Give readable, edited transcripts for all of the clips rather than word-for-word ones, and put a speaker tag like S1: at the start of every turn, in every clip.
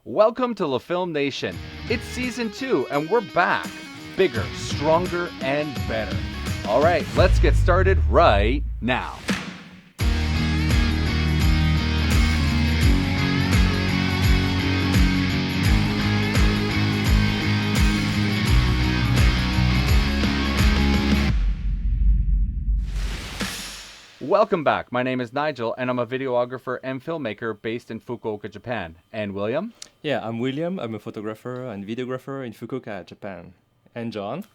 S1: Welcome to LeFilmNation. It's season 2 and we're back. Bigger, stronger, and better. All right, let's get started right now. Welcome back. My name is Nigel, and I'm a videographer and filmmaker based in Fukuoka, Japan. And William?
S2: Yeah, I'm William. I'm a photographer and videographer in Fukuoka, Japan. And John?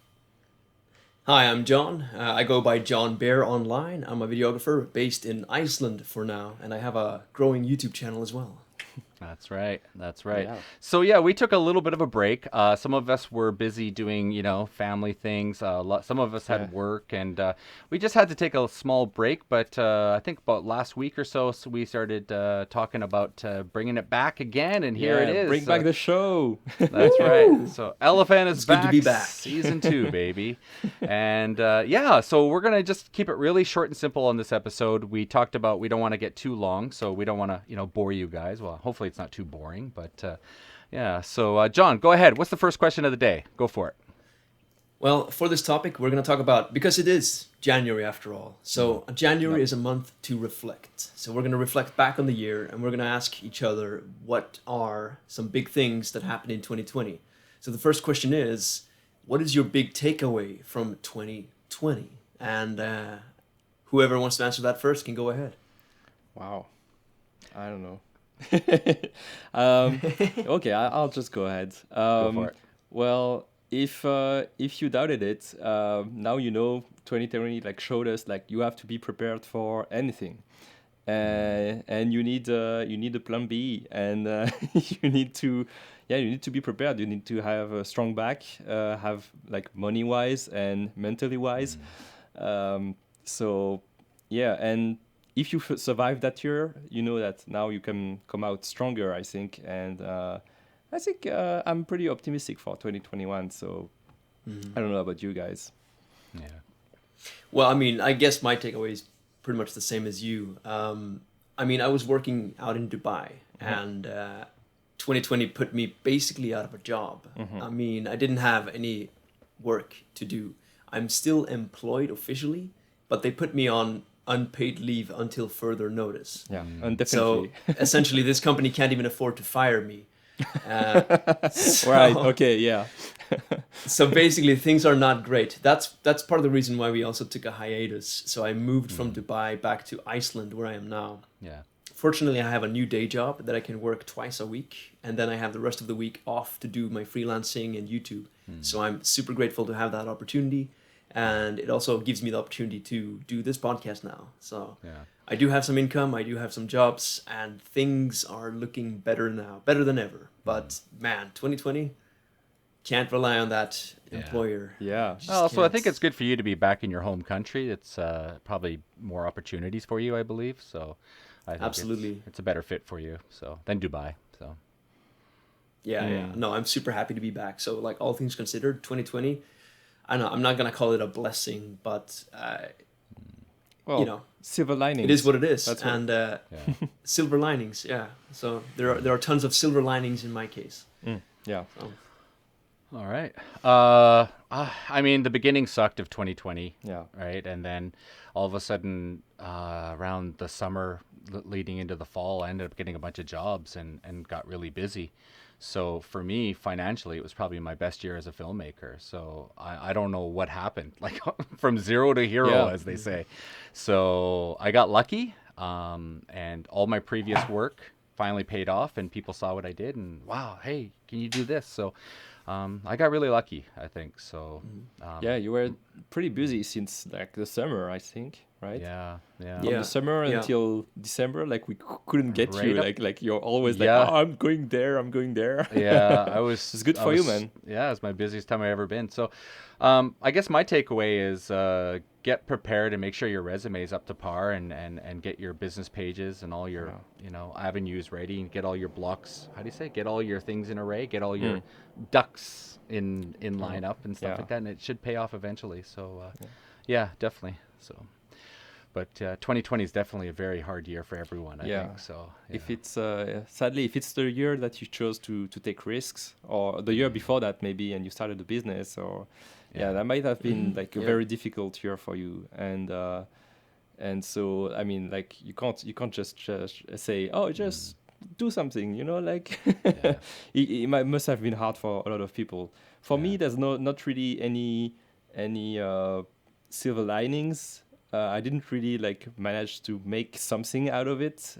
S3: Hi, I'm John. I go by John Bear online. I'm a videographer based in Iceland for now, and I have a growing YouTube channel as well.
S1: That's right. That's right.
S2: Yeah.
S1: So yeah, we took a little bit of a break. Some of us were busy doing, family things. Some of us had work, and we just had to take a small break. But I think about last week or so, we started talking about bringing it back again, and here it is.
S2: Bring back the show.
S1: That's right. So Elephant is
S3: good to be back.
S1: Season 2, baby. And so we're going to just keep it really short and simple on this episode. We talked about we don't want to get too long, so we don't want to, bore you guys. Well, hopefully it's not too boring, but So John, go ahead. What's the first question of the day? Go for it.
S3: Well, for this topic, we're going to talk about, because it is January after all, so January is a month to reflect. So we're going to reflect back on the year, and we're going to ask each other what are some big things that happened in 2020. So the first question is, what is your big takeaway from 2020? And whoever wants to answer that first can go ahead.
S2: Wow. I don't know. Okay, I'll just go ahead.
S1: Go for it.
S2: Well, if you doubted it, now 2020 showed us you have to be prepared for anything, and you need a plan B, and you need to be prepared. You need to have a strong back, have money wise and mentally wise. And if you survive that year, you know that now you can come out stronger, I think. And I think I'm pretty optimistic for 2021. So I don't know about you guys.
S1: Yeah.
S3: Well, I guess my takeaway is pretty much the same as you. I was working out in Dubai, and 2020 put me basically out of a job. I didn't have any work to do. I'm still employed officially, but they put me on unpaid leave until further notice.
S2: Yeah, indefinitely.
S3: So essentially, this company can't even afford to fire me.
S2: Right. Okay. Yeah.
S3: So basically, things are not great. That's part of the reason why we also took a hiatus. So I moved from Dubai back to Iceland, where I am now.
S1: Yeah.
S3: Fortunately, I have a new day job that I can work twice a week, and then I have the rest of the week off to do my freelancing and YouTube. So I'm super grateful to have that opportunity. And it also gives me the opportunity to do this podcast now. So I do have some income, I do have some jobs, and things are looking better now, better than ever. But man, 2020, can't rely on that employer.
S2: Yeah.
S1: So I think it's good for you to be back in your home country. It's probably more opportunities for you, I believe. So I think
S3: Absolutely.
S1: it's a better fit for you than Dubai. So
S3: Yeah. No, I'm super happy to be back. So all things considered, 2020, I know I'm not gonna call it a blessing, but
S2: silver linings.
S3: it is what it is.
S2: That's
S3: and silver linings, yeah. So there are tons of silver linings in my case.
S2: Yeah.
S3: So.
S1: All right. The beginning sucked of 2020.
S2: Yeah.
S1: Right, and then all of a sudden, around the summer leading into the fall, I ended up getting a bunch of jobs and got really busy. So for me, financially, it was probably my best year as a filmmaker. So I don't know what happened, from zero to hero, as they say. So I got lucky, and all my previous work finally paid off, and people saw what I did, and wow, hey, can you do this? So I got really lucky, I think. So
S2: You were pretty busy since the summer, I think, right?
S1: Yeah.
S2: From the summer until December, we couldn't get
S1: Right
S2: you.
S1: up.
S2: You're always I'm going there.
S1: Yeah, I was.
S2: It's good for you, man.
S1: Yeah, it's my busiest time I've ever been. So, I guess my takeaway is get prepared and make sure your resume is up to par, and get your business pages and all your avenues ready, and get all your blocks. How do you say? Get all your things in array. Get all your ducks in lineup and stuff like that, and it should pay off eventually. So, yeah, definitely. So. But 2020 is definitely a very hard year for everyone, I
S2: Yeah.
S1: think. So
S2: If
S1: yeah.
S2: it's sadly, if it's the year that you chose to take risks, or the year before that maybe, and you started a business, or yeah,
S1: Yeah.
S2: that might have been like a
S3: Yeah.
S2: very difficult year for you. And so I mean, like you can't just say, oh, just do something, like
S1: Yeah.
S2: must have been hard for a lot of people. For
S1: Yeah.
S2: me, there's not really any silver linings. I didn't really like manage to make something out of it,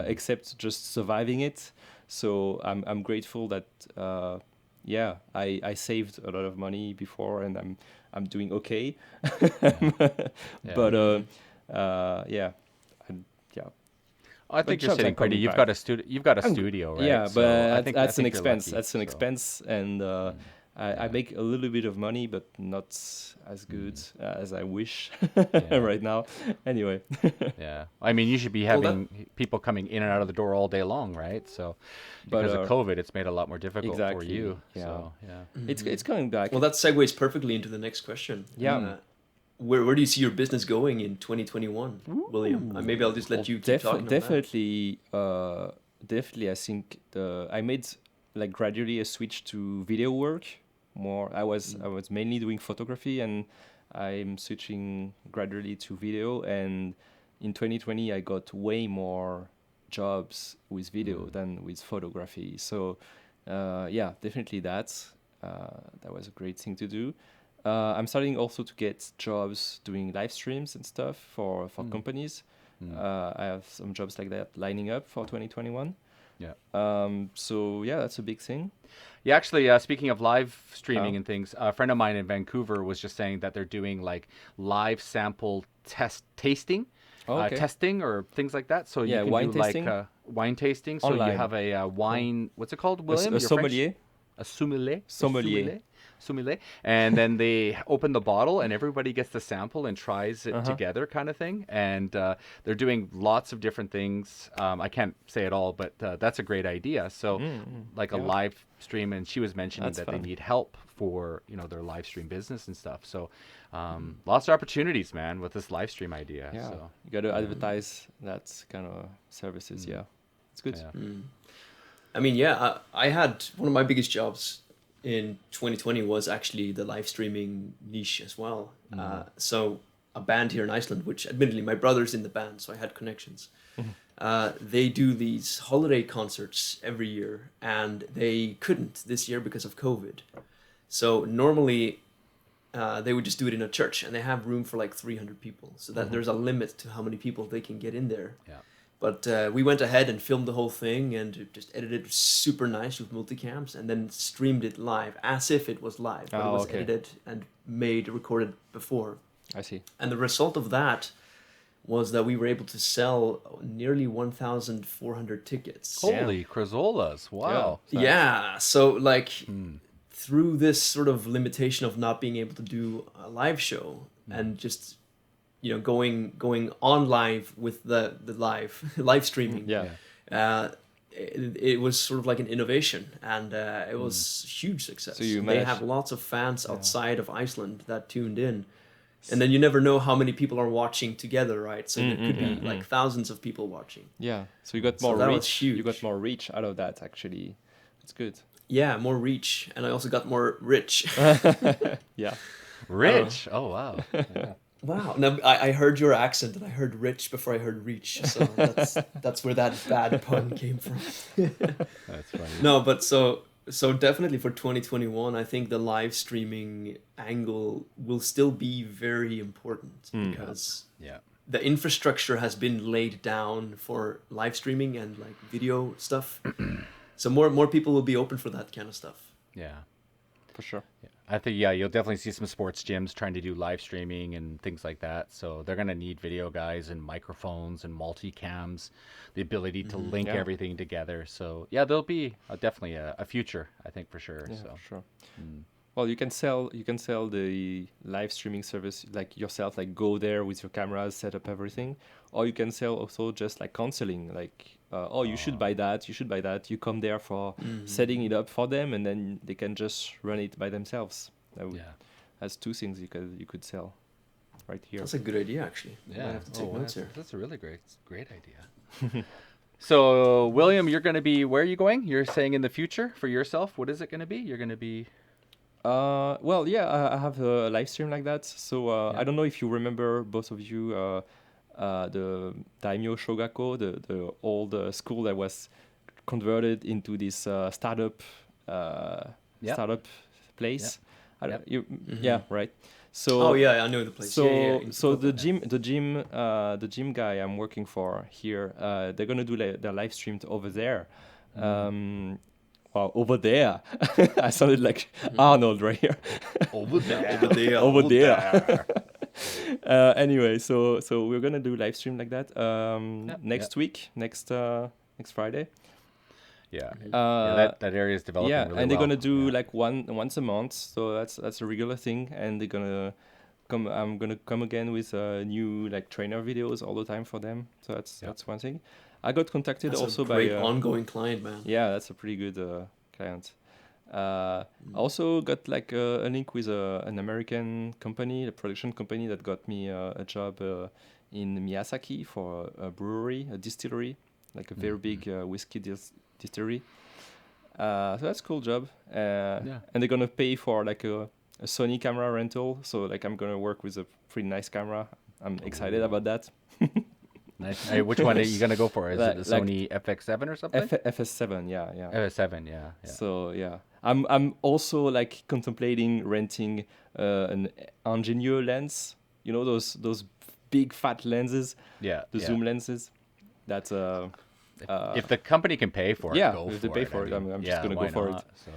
S2: except just surviving it. So I'm grateful that yeah, I saved a lot of money before, and I'm doing okay.
S1: Yeah. Yeah.
S2: But
S3: Mm.
S2: yeah, yeah.
S1: I
S2: But
S1: think you're
S2: jobs are
S1: sitting pretty.
S2: coming back.
S1: You've got a
S2: I'm g-
S1: studio, right?
S2: yeah,
S1: So
S2: but
S1: I
S2: that's an
S1: think you're
S2: expense.
S1: lucky.
S2: That's an
S1: So
S2: expense, and I
S1: yeah.
S2: make a little bit of money, but not as good as I wish
S1: Yeah.
S2: right now. Anyway,
S1: Yeah. I mean, you should be
S3: Well, that
S1: having people coming in and out of the door all day long, right? So
S2: but
S1: because of COVID, it's made it a lot more difficult for
S2: exactly,
S1: you.
S2: yeah,
S1: So yeah.
S2: it's coming back.
S3: well, that segues perfectly into the next question.
S2: Yeah.
S3: Where do you see your business going in 2021, William? Maybe I'll just let you keep talking on that.
S2: Definitely, definitely. I think I made like gradually a switch to video work. More, I was mainly doing photography, and I'm switching gradually to video. And in 2020, I got way more jobs with video than with photography. So, yeah, definitely that was a great thing to do. I'm starting also to get jobs doing live streams and stuff for companies. I have some jobs like that lining up for 2021.
S1: Yeah.
S2: So yeah, that's a big thing.
S1: Yeah, actually, speaking of live streaming
S2: Oh,
S1: and things, a friend of mine in Vancouver was just saying that they're doing like live sample
S2: okay.
S1: testing or things like that. So you
S2: Yeah,
S1: can
S2: wine
S1: do like
S2: tasting
S1: wine tasting. So you
S2: online.
S1: have a
S2: Cool.
S1: wine, what's it called,
S2: A
S1: William? You're French?
S2: sommelier.
S1: A
S2: Sommelier.
S1: sommelier, and then they open the bottle and everybody gets to sample and tries it
S2: Uh-huh.
S1: together, kind of thing. And they're doing lots of different things. I can't say it all, but that's a great idea. So, like a
S2: Yeah,
S1: live stream, and she was mentioning
S2: that's
S1: that they
S2: fun.
S1: need help for their live stream business and stuff. So, lots of opportunities, man, with this live stream idea.
S2: Yeah,
S1: So,
S2: you got to advertise that kind of services. Yeah, it's good.
S1: yeah,
S3: I mean, yeah, I had one of my biggest jobs in 2020 was actually the live streaming niche as well. So a band here in Iceland, which admittedly my brother's in the band, so I had connections. They do these holiday concerts every year, and they couldn't this year because of COVID. So normally they would just do it in a church, and they have room for like 300 people. So that there's a limit to how many people they can get in there.
S1: yeah,
S3: But we went ahead and filmed the whole thing and just edited super nice with multicams and then streamed it live as if it was live, but it
S2: Oh,
S3: was
S2: okay.
S3: edited and recorded before.
S2: I see.
S3: And the result of that was that we were able to sell nearly 1,400 tickets.
S1: holy Crazolas! Wow.
S3: Yeah, so like
S1: Hmm.
S3: through this sort of limitation of not being able to do a live show and just going on live with the live streaming.
S2: Yeah.
S3: It was sort of like an innovation, and it was huge success.
S2: So you
S3: They
S2: managed-
S3: have lots of fans outside of Iceland that tuned in, and then you never know how many people are watching together, right? So there could be like thousands of people watching.
S2: Yeah. So you got
S3: So
S2: more
S3: that was
S2: reach. You got
S3: huge.
S2: more reach out of that. Actually, it's good.
S3: Yeah, more reach, and I also got more rich.
S2: Yeah.
S1: Rich. Oh wow. Yeah.
S3: Wow. Now I heard your accent, and I heard rich before I heard reach. So that's where that bad pun came from.
S1: That's funny.
S3: No, but so definitely for 2021, I think the live streaming angle will still be very important because
S1: Yeah.
S3: the infrastructure has been laid down for live streaming and like video stuff. So more people will be open for that kind of stuff.
S1: Yeah.
S2: For sure.
S1: I think, yeah, you'll definitely see some sports gyms trying to do live streaming and things like that. So they're going to need video guys and microphones and multicams, the ability to link
S2: Yeah.
S1: everything together. So yeah, there'll be definitely a future, I think, for sure.
S2: Yeah,
S1: So
S2: for sure. Well, you can sell the live streaming service like yourself, like go there with your cameras, set up everything, or you can sell also just like counseling, like oh, you should buy that, you should buy that. You come there for setting it up for them, and then they can just run it by themselves.
S1: yeah.
S2: That's two things you could sell. right here.
S3: That's a good idea, actually. I might
S1: Yeah.
S3: have to take notes here.
S1: That's a really great idea. So, William, you're going to be, where are you going? You're saying in the future for yourself, what is it going to be? You're going to be,
S2: Well, yeah, I have a live stream like that. So
S1: Yeah.
S2: I don't know if you remember, both of you, the Daimyo Shogako, the old school that was converted into this
S1: Yep.
S2: startup place. I
S1: Yep.
S2: Yeah, right. So
S3: Oh yeah, I know the place. In
S2: so the
S3: Fukuoka.
S2: the gym guy I'm working for here, they're gonna do their live stream over there. Well, over there, I sounded like Arnold right here.
S1: over there.
S3: Over there.
S2: Over there. Anyway, so we're gonna do live stream like that next week, next Friday.
S1: Yeah.
S2: Uh,
S1: That area is developing
S2: yeah,
S1: really
S2: and they're
S1: well.
S2: gonna do
S1: Yeah.
S2: like once a month, so that's a regular thing, and they're gonna come. I'm gonna come again with new like trainer videos all the time for them. So that's one thing. I got contacted
S3: That's
S2: also
S3: a great
S2: by
S3: ongoing client, man.
S2: yeah, that's a pretty good client. Also got like a link with an American company, a production company that got me a job in Miyazaki for a brewery, a distillery, like a very big whiskey distillery. So that's a cool job.
S1: Yeah.
S2: And they're gonna pay for like a Sony camera rental. So like I'm gonna work with a pretty nice camera. I'm excited about that.
S1: Nice. Hey, which one are you going to go for? Is it the
S2: Like
S1: Sony FX7 or something?
S2: FS7, yeah.
S1: FS7, yeah.
S2: So yeah, I'm also like contemplating renting an Ingenue lens. You know those big fat lenses,
S1: Yeah.
S2: the
S1: yeah.
S2: zoom lenses. That's
S1: If the company can pay for it,
S2: yeah,
S1: go
S2: if
S1: for
S2: they pay
S1: it.
S2: for it, I'm just
S1: yeah,
S2: gonna go
S1: why
S2: for it.
S1: not? So,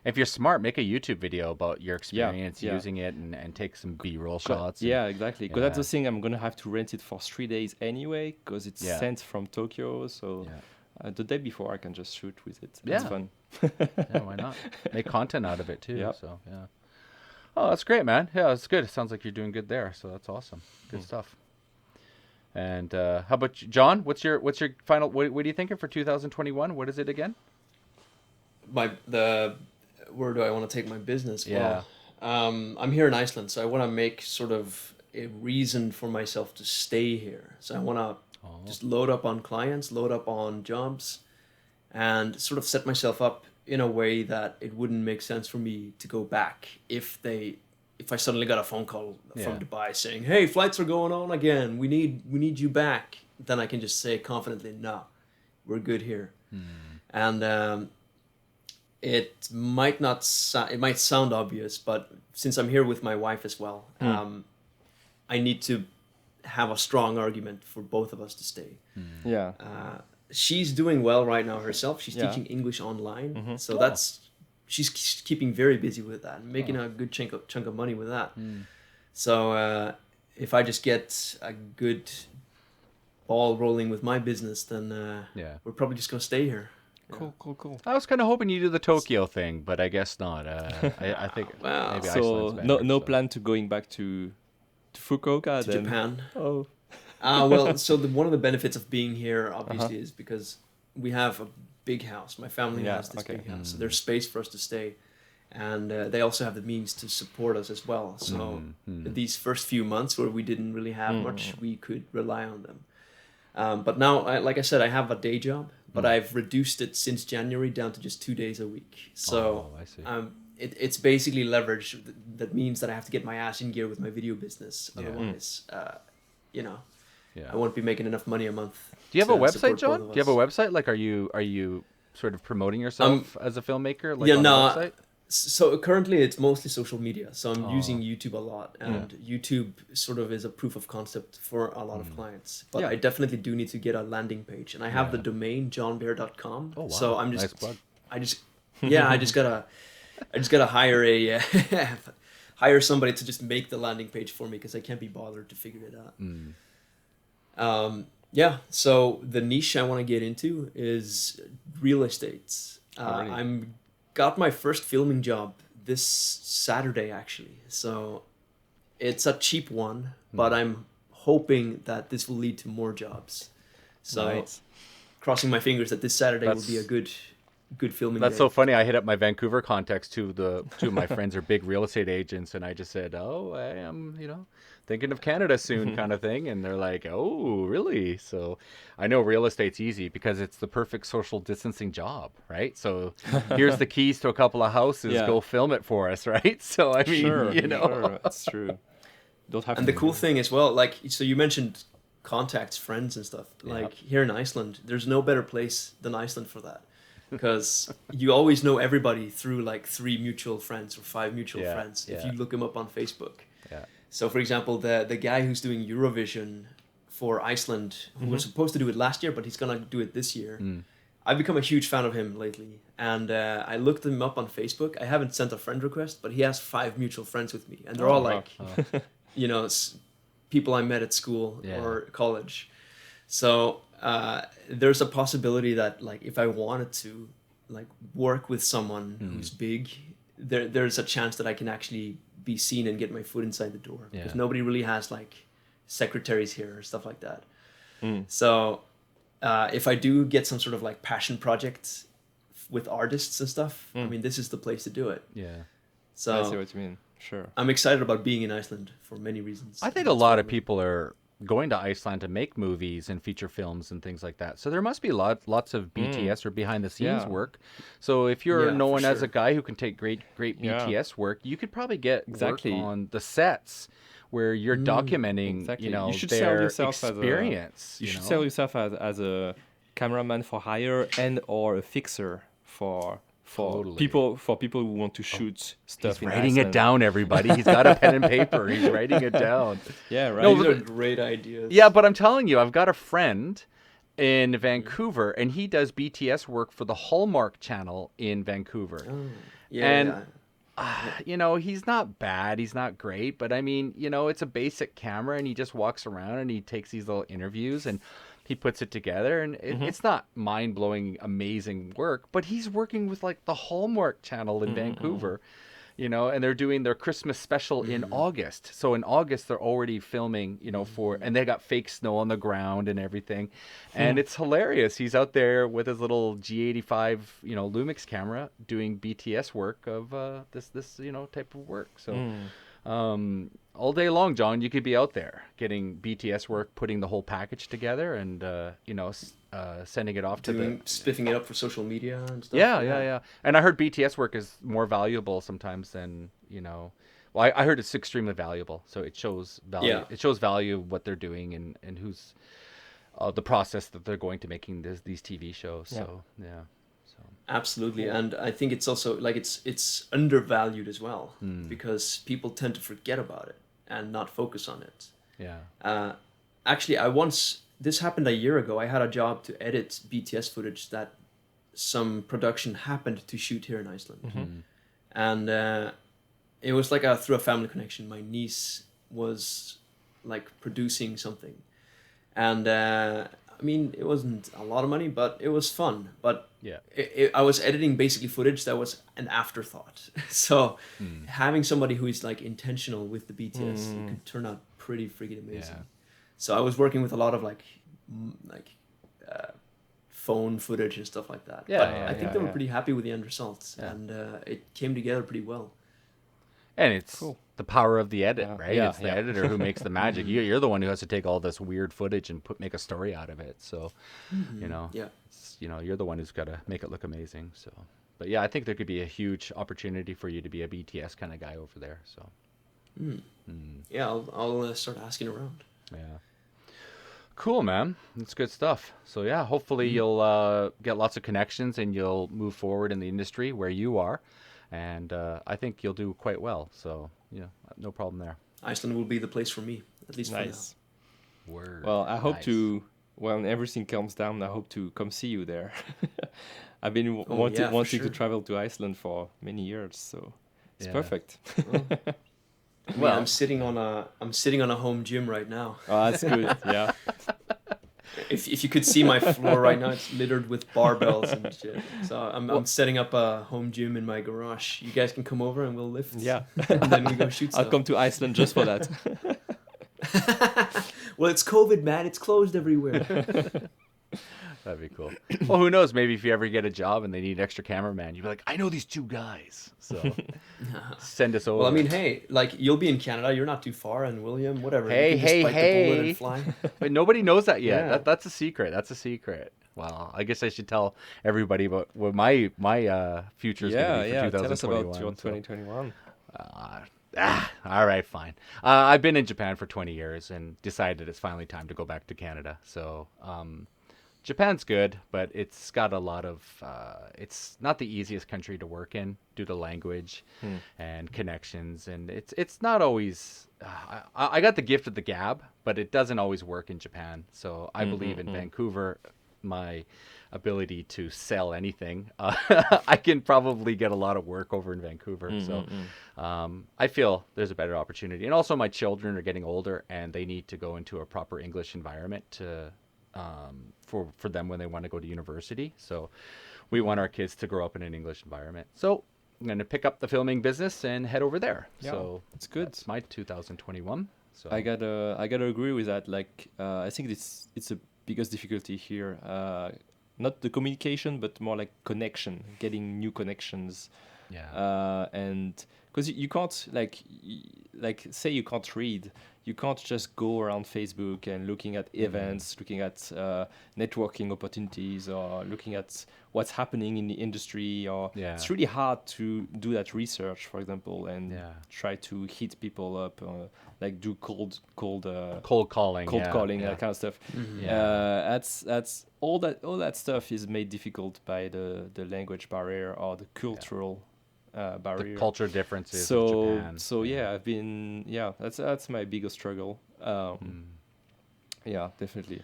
S1: if you're smart, make a YouTube video about your experience
S2: yeah.
S1: using it and take some B-roll shots.
S2: Yeah, exactly. Because that's
S1: yeah.
S2: the thing. I'm gonna have to rent it for 3 days anyway, because it's
S1: Yeah.
S2: sent from Tokyo. So
S1: Yeah.
S2: the day before, I can just shoot with it.
S1: Yeah.
S2: It's fun.
S1: Yeah, why not? Make content out of it too.
S2: Yep.
S1: So yeah. Oh, that's great, man. Yeah, it's good. It sounds like you're doing good there. So that's awesome. Good stuff. And how about you, John? What's your final? What are you thinking for 2021? What is it again?
S3: Where do I want to take my business?
S1: Yeah.
S3: Well, I'm here in Iceland, so I want to make sort of a reason for myself to stay here. So I want to just load up on clients, load up on jobs, and sort of set myself up in a way that it wouldn't make sense for me to go back if I suddenly got a phone call from Dubai saying, "Hey, flights are going on again. We need you back." Then I can just say confidently, "No, we're good here." And it might not it might sound obvious, but since I'm here with my wife as well, I need to have a strong argument for both of us to stay.
S2: Yeah.
S3: She's doing well right now herself. She's
S2: Yeah.
S3: teaching English online, so
S1: Cool.
S3: she's keeping very busy with that, and making a good chunk of money with that. So if I just get a good ball rolling with my business, then we're probably just gonna stay here.
S2: Cool.
S1: I was kind of hoping you do the Tokyo thing, but I guess not. I think
S3: Well,
S1: maybe
S2: So
S1: Iceland's better,
S2: no
S1: so.
S2: plan to going back to Fukuoka
S3: To
S2: then.
S3: Japan.
S2: Oh.
S3: Well, so one of the benefits of being here, obviously, is because we have a big house. My family
S2: Yeah,
S3: has this
S2: okay.
S3: big house, so there's space for us to stay, and they also have the means to support us as well. So these first few months where we didn't really have much, we could rely on them. But now, like I said, I have a day job, but I've reduced it since January down to just 2 days a week. So
S1: I see.
S3: it's basically leverage that means that I have to get my ass in gear with my video business. Otherwise,
S1: Yeah.
S3: I won't be making enough money a month.
S1: Do you have a
S3: to
S1: website,
S3: support
S1: John?
S3: both of
S1: Do you have a
S3: us.
S1: website? Like, are you sort of promoting yourself as a filmmaker? Like
S3: yeah,
S1: on
S3: no,
S1: a website?
S3: So currently it's mostly social media. So I'm using YouTube a lot, and YouTube sort of is a proof of concept for a lot of clients. But
S2: Yeah.
S3: I definitely do need to get a landing page, and I have the domain johnbear.com.
S1: Oh, wow.
S3: So I'm just
S1: Nice plug.
S3: I just gotta hire hire somebody to just make the landing page for me because I can't be bothered to figure it out. So the niche I want to get into is real estate.
S2: really?
S3: I'm got my first filming job this Saturday actually, so it's a cheap one, but I'm hoping that this will lead to more jobs. So
S2: Nice.
S3: crossing my fingers that this Saturday will be a
S1: That's-
S3: good filming
S1: That's
S3: day.
S1: so funny. I hit up my Vancouver contacts too. The two of my friends are big real estate agents, and I just said, "Oh, I am, thinking of Canada soon," kind of thing. And they're like, "Oh, really?" So I know real estate's easy because it's the perfect social distancing job, right? So here's the keys to a couple of houses.
S2: Yeah.
S1: Go film it for us, right? So I mean,
S2: Sure, sure, it's true. Don't have
S3: And
S2: to.
S3: the cool thing as well, like, so you mentioned contacts, friends, and stuff.
S1: Yeah.
S3: Like here in Iceland, there's no better place than Iceland for that, because you always know everybody through like 3 mutual friends or 5 mutual
S1: Yeah,
S3: friends if
S1: yeah.
S3: you look them up on Facebook.
S1: Yeah.
S3: So, for example, the guy who's doing Eurovision for Iceland, who was supposed to do it last year, but he's gonna do it this year. I've become a huge fan of him lately, and I looked him up on Facebook. I haven't sent a friend request, but he has 5 mutual friends with me, and they're all
S2: wow.
S3: like, people I met at school
S1: Yeah.
S3: or college. So there's a possibility that, like, if I wanted to, like, work with someone who's big, there's a chance that I can actually be seen and get my foot inside the door, because
S1: Yeah.
S3: nobody really has like secretaries here or stuff like that. So if I do get some sort of like passion project with artists and stuff, I mean, this is the place to do it.
S1: Yeah.
S2: I see
S3: So
S2: what you mean. Sure.
S3: I'm excited about being in Iceland for many reasons.
S1: I think a lot of people are going to Iceland to make movies and feature films and things like that. So there must be lots of BTS or behind the scenes
S2: Yeah.
S1: work. So if you're
S3: Yeah,
S1: known
S3: for
S1: as a
S3: sure.
S1: guy who can take great
S2: Yeah.
S1: BTS work, you could probably get
S2: Exactly.
S1: work on the sets where you're documenting,
S2: Exactly.
S1: you know,
S2: You should sell
S1: their
S2: yourself as a-
S1: experience.
S2: You should
S1: know?
S2: sell yourself as a cameraman for hire and or a fixer for
S1: Totally.
S2: people who want to shoot stuff
S1: He's
S2: in
S1: writing
S2: Iceland.
S1: it down, everybody. He's got a pen and paper. He's writing it down.
S2: Yeah, right.
S1: No,
S3: These
S1: but
S3: are great ideas.
S1: Yeah, but I'm telling you, I've got a friend in Vancouver, and he does BTS work for the Hallmark Channel in Vancouver.
S3: Yeah,
S1: And-
S3: yeah.
S1: He's not bad. He's not great, but I mean, it's a basic camera, and he just walks around and he takes these little interviews and he puts it together, and it's not mind-blowing, amazing work, but he's working with like the Hallmark Channel in Vancouver, and they're doing their Christmas special in August. So in August, they're already filming, and they got fake snow on the ground and everything, and it's hilarious. He's out there with his little G85, Lumix camera doing BTS work of this type of work. So. All day long, John, you could be out there getting BTS work, putting the whole package together, and sending it off to the.
S3: Spiffing it up for social media and stuff.
S1: Yeah. And I heard BTS work is more valuable sometimes than Well, I heard it's extremely valuable. So it shows value.
S3: Yeah.
S1: It shows value of what they're doing and who's the process that they're going to making these TV shows.
S2: Yeah.
S1: So yeah.
S3: Absolutely, and I think it's also like it's undervalued as well, because people tend to forget about it and not focus on it.
S1: Yeah.
S3: Actually, this happened a year ago. I had a job to edit BTS footage that some production happened to shoot here in Iceland, and it was like through a family connection. My niece was like producing something, and I mean, it wasn't a lot of money, but it was fun. But
S1: Yeah.
S3: I was editing basically footage that was an afterthought. So having somebody who is like intentional with the BTS, it could turn out pretty freaking amazing.
S1: Yeah.
S3: So I was working with a lot of phone footage and stuff like that.
S1: Yeah,
S3: But
S1: yeah,
S3: I think
S2: yeah,
S3: they were
S2: yeah.
S3: pretty happy with the end results,
S1: Yeah.
S3: and it came together pretty well.
S1: And it's
S2: Cool.
S1: the power of the edit,
S2: Yeah.
S1: right?
S2: Yeah,
S1: It's the
S2: yeah.
S1: editor who makes the magic. You're the one who has to take all this weird footage and make a story out of it. So,
S3: Yeah.
S1: you're the one who's got to make it look amazing. So, but yeah, I think there could be a huge opportunity for you to be a BTS kind of guy over there. So,
S3: Yeah, I'll start asking around.
S1: yeah. Cool, man. That's good stuff. So yeah, hopefully you'll get lots of connections and you'll move forward in the industry where you are. And I think you'll do quite well. So, no problem there.
S3: Iceland will be the place for me, at least
S2: Nice.
S1: Word.
S2: Well, I hope
S1: Nice.
S2: when everything calms down, I hope to come see you there. I've been
S3: Oh,
S2: wanting
S3: yeah, for
S2: wanting to
S3: sure.
S2: travel to Iceland for many years, so it's
S1: Yeah.
S2: perfect.
S3: for now. Well, I'm sitting on a home gym right now.
S2: Oh, that's good. Yeah.
S3: If you could see my floor right now, it's littered with barbells and shit. So I'm setting up a home gym in my garage. You guys can come over and we'll lift.
S2: Yeah.
S3: And then we go shoot
S2: I'll
S3: stuff.
S2: come to Iceland just for that.
S3: Well, it's COVID, man. It's closed everywhere.
S1: That'd be cool. Well, who knows? Maybe if you ever get a job and they need an extra cameraman, you'd be like, I know these two guys. So send us over.
S3: Well, I mean, hey, like you'll be in Canada. You're not too far, and William, whatever. You
S1: hey,
S3: can just
S1: hey,
S3: bite the bullet and
S1: hey.
S3: fly.
S1: But nobody knows that yet.
S3: Yeah.
S1: That's a secret. That's a secret. Well, I guess I should tell everybody about what my future is going to be for
S2: yeah.
S1: 2021.
S2: Tell us about your
S1: so.
S2: 2021.
S1: All right, fine. I've been in Japan for 20 years and decided it's finally time to go back to Canada. So Japan's good, but it's got a lot of. It's not the easiest country to work in due to language and connections, and it's not always. I got the gift of the gab, but it doesn't always work in Japan. So I believe in Vancouver, my ability to sell anything. I can probably get a lot of work over in Vancouver. So I feel there's a better opportunity. And also my children are getting older and they need to go into a proper English environment to for them when they want to go to university. So we want our kids to grow up in an English environment. So I'm going to pick up the filming business and head over there.
S2: Yeah,
S1: so
S2: it's good.
S1: It's my 2021. So
S2: I gotta agree with that. Like, I think it's the biggest difficulty here. Not the communication, but more like connection, getting new connections.
S1: yeah.
S2: And because you can't like say you can't read, you can't just go around Facebook and looking at events, looking at networking opportunities, or looking at what's happening in the industry. Or
S1: Yeah.
S2: it's really hard to do that research, for example, and
S1: Yeah.
S2: try to hit people up, like do cold
S1: Cold calling.
S2: cold
S1: yeah,
S2: calling,
S1: yeah.
S2: that kind of stuff.
S1: Yeah.
S2: That's all that stuff is made difficult by the language barrier or the cultural barrier.
S1: The culture differences
S2: So
S1: of Japan.
S2: I've been that's my biggest struggle. Yeah, definitely.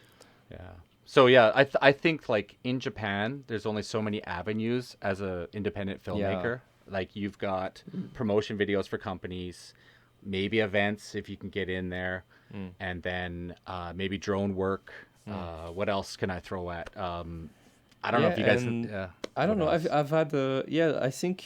S1: Yeah. So yeah, I think like in Japan, there's only so many avenues as a independent filmmaker. Like you've got promotion videos for companies, maybe events if you can get in there, and then maybe drone work. What else can I throw at? I don't know if you guys.
S2: and I don't know. I've had I think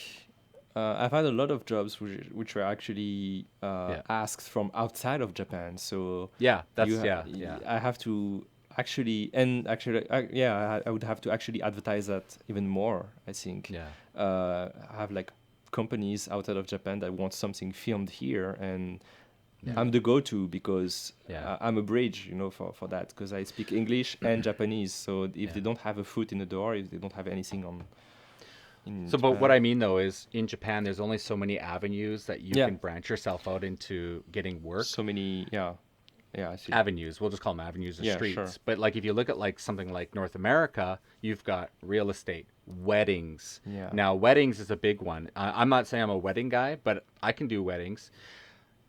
S2: I've had a lot of jobs which were actually asked from outside of Japan. So
S1: Yeah, that's
S2: you ha-
S1: yeah.
S2: I have to actually I would have to actually advertise that even more. I think.
S1: Yeah.
S2: Have like companies outside of Japan that want something filmed here, and I'm the go-to because I'm a bridge, for that, because I speak English and Japanese. So if they don't have a foot in the door, if they don't have anything on.
S1: But what I mean though is in Japan, there's only so many avenues that you
S2: Yeah.
S1: can branch yourself out into getting work.
S2: So many, I see.
S1: Avenues. We'll just call them avenues or
S2: Yeah,
S1: streets.
S2: sure.
S1: But like if you look at like something like North America, you've got real estate, weddings.
S2: Yeah.
S1: Now weddings is a big one. I'm not saying I'm a wedding guy, but I can do weddings.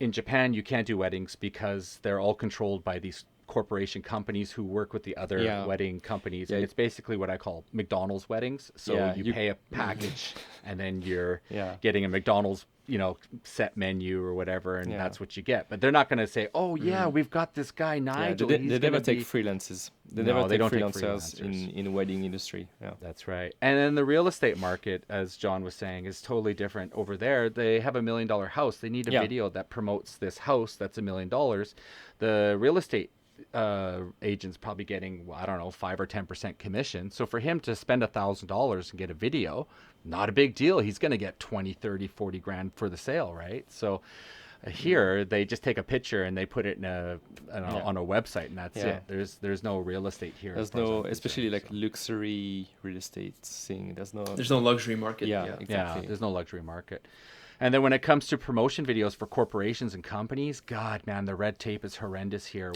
S1: In Japan, you can't do weddings because they're all controlled by these corporation companies who work with the other wedding companies.
S2: Yeah.
S1: And it's basically what I call McDonald's weddings. So
S2: Yeah,
S1: you
S2: you-
S1: pay a package and then you're
S2: Yeah.
S1: getting a McDonald's, set menu or whatever, and
S2: Yeah.
S1: that's what you get. But they're not going to say, "Oh yeah, we've got this guy
S2: Yeah,
S1: Nigel."
S2: they
S1: he's
S2: never
S1: gonna
S2: take
S1: be-"
S2: freelancers. They
S1: No,
S2: never
S1: they
S2: take
S1: don't take
S2: freelancers
S1: freelancers.
S2: in the wedding industry. Yeah.
S1: That's right. And then the real estate market, as John was saying, is totally different over there. They have $1 million house. They need a
S2: Yeah.
S1: video that promotes this house that's $1 million. The real estate agent's probably getting, I don't know, 5 or 10% commission. So for him to spend $1,000 and get a video, not a big deal. He's going to get 20, 30, 40 grand for the sale, right? So here they just take a picture and they put it on a website, and that's
S2: Yeah.
S1: it. There's no real estate here.
S2: There's
S1: as far as
S2: no,
S1: I'm
S2: especially
S1: concerned,
S2: like luxury real estate thing. There's
S3: There's no luxury market.
S2: Yeah.
S1: Yeah,
S2: Exactly.
S1: there's no luxury market. And then when it comes to promotion videos for corporations and companies, God, man, the red tape is horrendous here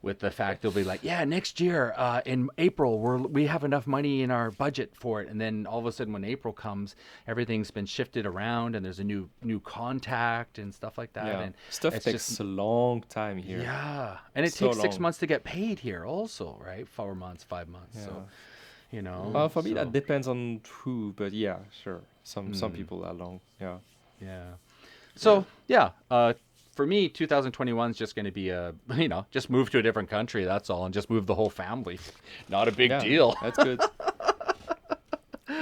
S1: with the fact they'll be like, yeah, next year in April we have enough money in our budget for it, and then all of a sudden when April comes, everything's been shifted around and there's a new contact and stuff like that.
S2: Yeah.
S1: And
S2: Stuff
S1: it's
S2: takes
S1: just-
S2: a long time here.
S1: yeah, and it
S2: So
S1: takes 6
S2: long.
S1: months to get paid here, also, right? 4 months, 5 months. So
S2: Well, for me
S1: so-
S2: that depends on who, but yeah, sure. Some people are long. Yeah.
S1: Yeah. So for me, 2021 is just going to be just move to a different country. That's all, and just move the whole family. Not a big
S2: Yeah,
S1: deal.
S2: That's good.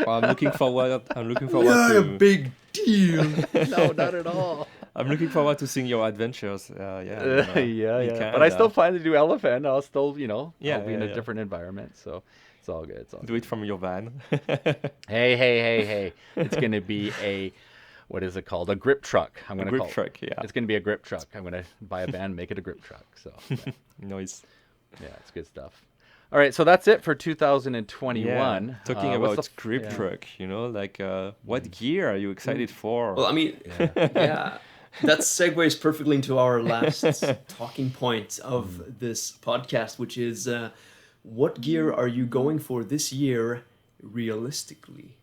S2: Well, I'm looking forward
S3: Yeah,
S2: to.
S3: big deal.
S1: No, not at all.
S2: I'm looking forward to seeing your adventures.
S1: Yeah,
S2: in
S1: yeah. But I still
S2: Canada.
S1: plan to do elephant. I'll still, I'll
S2: Yeah,
S1: be in
S2: yeah,
S1: a
S2: yeah.
S1: different environment. So it's all good. It's all
S2: Do it
S1: good.
S2: from your van.
S1: Hey, hey, hey, hey. It's going to be what is it called? A grip truck. I'm
S2: A
S1: going to
S2: grip
S1: call
S2: truck, yeah.
S1: It's going to be a grip truck. I'm going to buy a van, make it a grip truck. So, yeah,
S2: Nice.
S1: yeah, it's good stuff. All right. So that's it for
S2: Yeah.
S1: 2021.
S2: Talking
S1: What's the,
S2: about grip
S1: yeah.
S2: truck, like what gear are you excited for?
S3: Well, I mean,
S1: Yeah.
S3: yeah, that segues perfectly into our last talking point of this podcast, which is what gear are you going for this year realistically?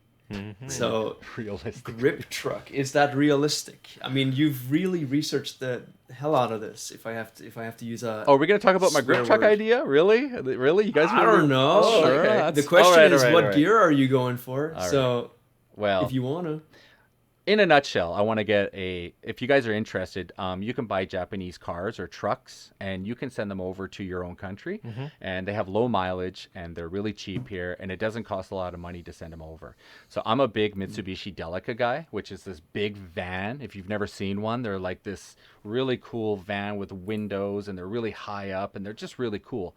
S3: So,
S1: Realistically.
S3: grip truck, is that realistic? I mean, you've really researched the hell out of this. If I have to use a
S1: Oh, are we going to talk about my grip
S3: swear
S1: truck
S3: word.
S1: idea? Really? Really? You guys
S3: I
S1: really?
S3: don't know.
S1: Oh,
S2: Sure,
S1: okay.
S3: The
S2: that's
S3: question
S1: All right,
S3: is,
S1: all
S3: what
S1: right.
S3: gear are you going for?
S1: All right.
S3: So,
S1: Well,
S3: if you wanna,
S1: in a nutshell, I want to get if you guys are interested, you can buy Japanese cars or trucks and you can send them over to your own country. And they have low mileage and they're really cheap here. And it doesn't cost a lot of money to send them over. So I'm a big Mitsubishi Delica guy, which is this big van. If you've never seen one, they're like this really cool van with windows and they're really high up and they're just really cool.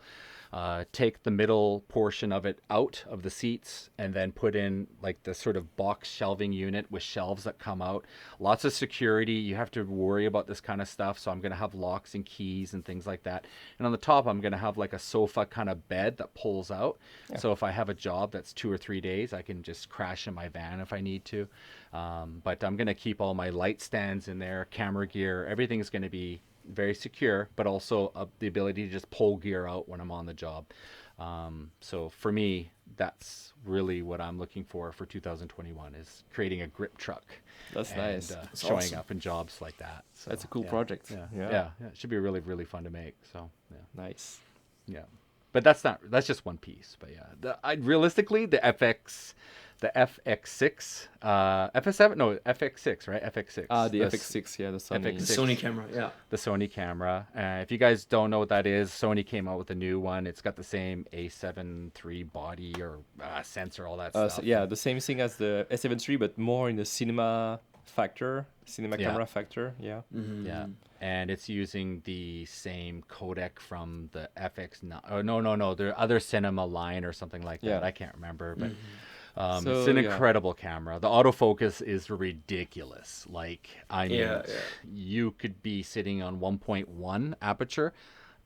S1: Take the middle portion of it out of the seats and then put in like the sort of box shelving unit with shelves that come out. Lots of security. You have to worry about this kind of stuff. So I'm going to have locks and keys and things like that. And on the top, I'm going to have like a sofa kind of bed that pulls out.
S2: Yeah.
S1: So if I have a job that's 2 or 3 days, I can just crash in my van if I need to. But I'm going to keep all my light stands in there, camera gear. Everything's going to be very secure, but also the ability to just pull gear out when I'm on the job. So for me, that's really what I'm looking for 2021 is creating a grip truck.
S2: That's
S1: and,
S2: nice.
S3: That's
S1: showing
S3: awesome.
S1: up in jobs like that. So,
S2: That's a cool
S1: yeah,
S2: project.
S1: Yeah,
S2: Yeah.
S1: yeah, yeah. It should be really, really fun to make. So yeah,
S2: Nice.
S1: yeah. But that's just one piece. But yeah, realistically, the FX6, FS7, no, FX6, right? FX6.
S2: The FX6, yeah, the Sony.
S3: the
S1: FX6.
S3: Sony camera, yeah.
S1: The Sony camera. If you guys don't know what that is, Sony came out with a new one. It's got the same A7 III body or sensor, all that stuff.
S2: So, yeah, the same thing as the S7 III, but more in the cinema
S1: Yeah.
S2: camera factor. Yeah.
S1: Yeah, and it's using the same codec from the FX9. Oh no, the other cinema line or something like that.
S2: Yeah.
S1: I can't remember, but
S2: So,
S1: it's an
S2: yeah.
S1: incredible camera. The autofocus is ridiculous. Like I mean,
S3: Yeah.
S1: you could be sitting on 1.1 aperture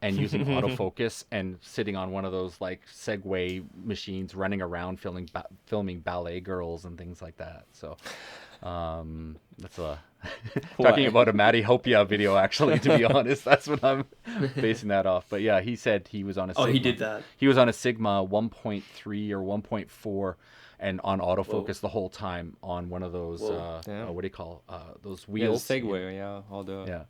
S1: and using autofocus and sitting on one of those like Segway machines running around filming ballet girls and things like that. So that's a talking
S2: Why?
S1: about a Matty Hopia video actually, to be honest. That's what I'm basing that off. But yeah, he said he was on a
S3: Oh,
S1: Sigma.
S3: he did that.
S1: He was on a Sigma 1.3 or 1.4 and on autofocus the whole time on one of those
S2: Yeah.
S1: what do you call those
S2: Yeah, the
S1: wheels?
S2: Segway, yeah, all the
S1: Yeah.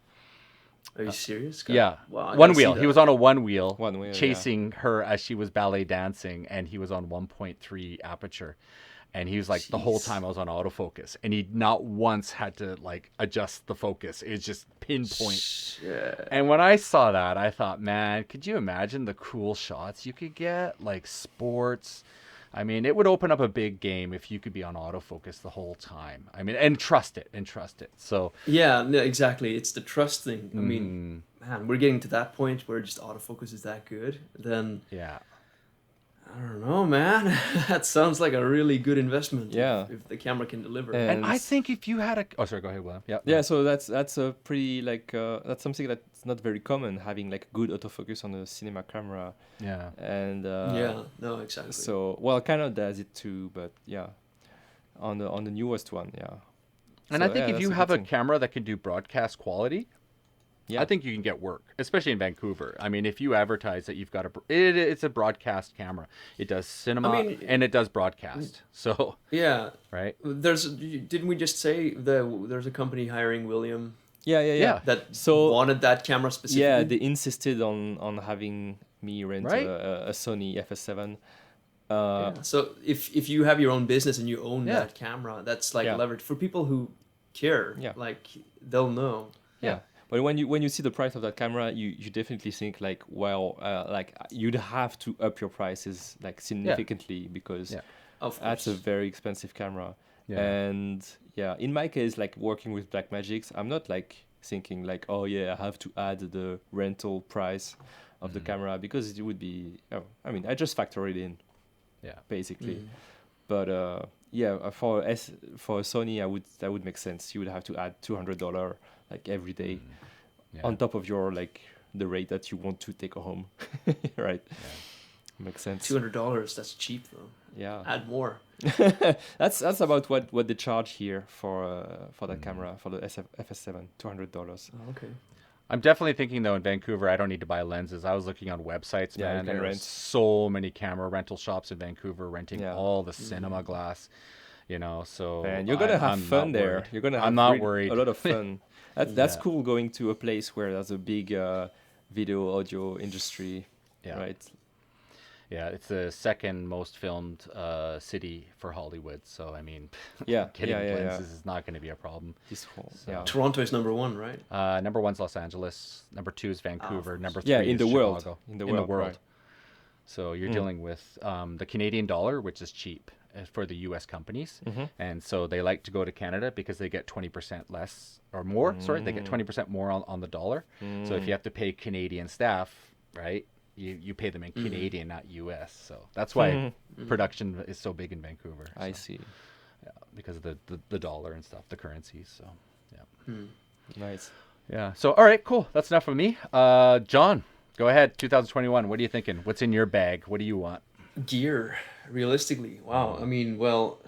S3: Are you serious? God.
S1: Yeah.
S3: Wow, I
S1: One
S3: gotta see
S1: wheel. He
S3: that.
S1: was on a one wheel,
S2: One wheel, yeah.
S1: chasing her as she was ballet dancing, and he was on 1.3 aperture. And he was like, the whole
S3: Jeez.
S1: time I was on autofocus, and he not once had to like adjust the focus. It was just pinpoint.
S3: Yeah.
S1: And when I saw that, I thought, man, could you imagine the cool shots you could get? Like sports. I mean, it would open up a big game if you could be on autofocus the whole time. I mean, and trust it. So,
S3: Yeah, no, exactly. It's the trust thing. I mean,
S1: Mm-hmm.
S3: man, we're getting to that point where just autofocus is that good. Then
S1: yeah.
S3: I don't know, man. That sounds like a really good investment.
S2: Yeah.
S3: If the camera can deliver.
S1: And I
S2: And-
S1: think if you had a... Oh, sorry, go ahead, William. Yeah.
S2: Yeah, so that's a pretty that's something that's not very common, having like good autofocus on a cinema camera.
S1: Yeah.
S2: And
S3: Yeah. No, exactly.
S2: so well, Canon does it too, but yeah, on the newest one, yeah.
S1: And
S2: So,
S1: I think
S2: yeah,
S1: if you
S2: that's a
S1: have
S2: good
S1: a
S2: thing.
S1: camera that can do broadcast quality,
S2: Yeah.
S1: I think you can get work, especially in Vancouver. I mean, if you advertise that you've got it's a broadcast camera. It does cinema
S3: I mean-
S1: and it does broadcast. So,
S3: Yeah.
S1: right?
S3: Didn't we just say there's a company hiring William
S2: Yeah.
S1: Yeah.
S3: that
S2: So-
S3: wanted that camera specifically?
S2: Yeah, they insisted on having me rent
S1: Right.
S2: a Sony FS7.
S3: Yeah. So if you have your own business and you own
S1: Yeah.
S3: that camera, that's like
S2: Yeah.
S3: leverage for people who care.
S2: Yeah.
S3: Like they'll know.
S2: Yeah. But when you see the price of that camera, you definitely think like, well, like you'd have to up your prices like significantly because
S1: Yeah.
S3: Of course.
S2: that's a very expensive camera.
S1: Yeah.
S2: And yeah, in my case, like working with Blackmagics, I'm not like thinking like, oh yeah, I have to add the rental price of the camera because it would be. Oh, I mean, I just factor it in
S1: Yeah.
S2: basically. But yeah, for Sony, that would make sense. You would have to add $200 like every day
S1: Yeah.
S2: on top of your like the rate that you want to take home, right?
S1: Yeah.
S2: Makes sense.
S3: $200. That's cheap though.
S2: Yeah,
S3: Add more.
S2: that's about what they charge here for that camera for the FS7, $200.
S3: Oh, okay.
S1: I'm definitely thinking though in Vancouver I don't need to buy lenses. I was looking on websites,
S2: Yeah, you
S1: man.
S2: can
S1: There are
S2: rent.
S1: so many camera rental shops in Vancouver renting
S2: Yeah.
S1: all the cinema glass, you know. So
S2: And you're gonna have
S1: I'm
S2: fun
S1: not
S2: there.
S1: worried.
S2: You're gonna
S1: I'm
S2: have
S1: not worried.
S2: a lot of fun. That's
S1: Yeah.
S2: cool going to a place where there's a big video audio industry,
S1: Yeah.
S2: right?
S1: Yeah, it's the second most filmed city for Hollywood. So I mean,
S2: Yeah,
S1: getting
S2: yeah.
S1: lenses is not going to be a problem.
S2: This whole,
S1: So-
S2: yeah.
S3: Toronto is number one, right?
S1: Number one's Los Angeles. Number two is Vancouver.
S3: course.
S1: Number three
S2: Yeah, in
S1: is
S2: the world.
S1: Chicago.
S2: In the world, right.
S1: So you're dealing with the Canadian dollar, which is cheap for the U.S. companies, and so they like to go to Canada because they get 20% less or more. Sorry, they get 20% more on the dollar. So if you have to pay Canadian staff, right, you pay them in Canadian, not U.S. So that's why production is so big in Vancouver.
S2: I
S1: so,
S2: see.
S1: yeah, because of the dollar and stuff, the currencies. So yeah.
S2: Nice.
S1: Yeah. So, all right, cool. That's enough of me. John, go ahead. 2021. What are you thinking? What's in your bag? What do you want?
S3: Gear, realistically. Wow. I mean, well,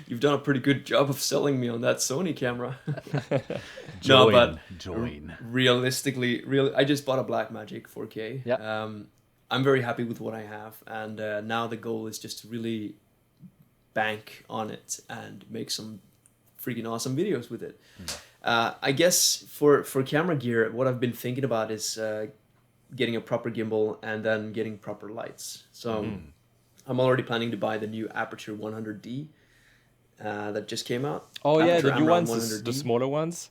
S3: you've done a pretty good job of selling me on that Sony camera. No, but
S1: join.
S3: realistically, I just bought a Blackmagic 4K.
S1: Yeah.
S3: I'm very happy with what I have, and now the goal is just to really bank on it and make some freaking awesome videos with it. I guess for camera gear, what I've been thinking about is getting a proper gimbal and then getting proper lights. So I'm already planning to buy the new Aperture 100D that just came out.
S2: Oh yeah,
S3: Aperture
S2: the new
S3: Amran
S2: ones, the
S3: 100D.
S2: smaller ones.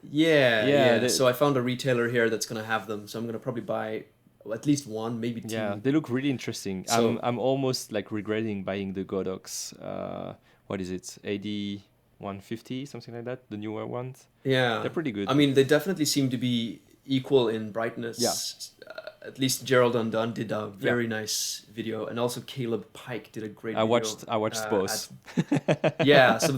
S3: Yeah,
S2: Yeah,
S3: yeah.
S2: they-
S3: So I found a retailer here that's gonna have them. So I'm gonna probably buy at least one, maybe two.
S2: Yeah, they look really interesting.
S3: So-
S2: I'm almost like regretting buying the Godox. What is it? AD 150, something like that. The newer ones.
S3: Yeah,
S2: They're pretty good.
S3: I mean, they definitely seem to be equal in brightness.
S2: Yeah.
S3: At least Gerald Undone did a very nice video, and also Caleb Pike did a great.
S2: I
S3: video,
S2: watched both.
S3: Yeah, so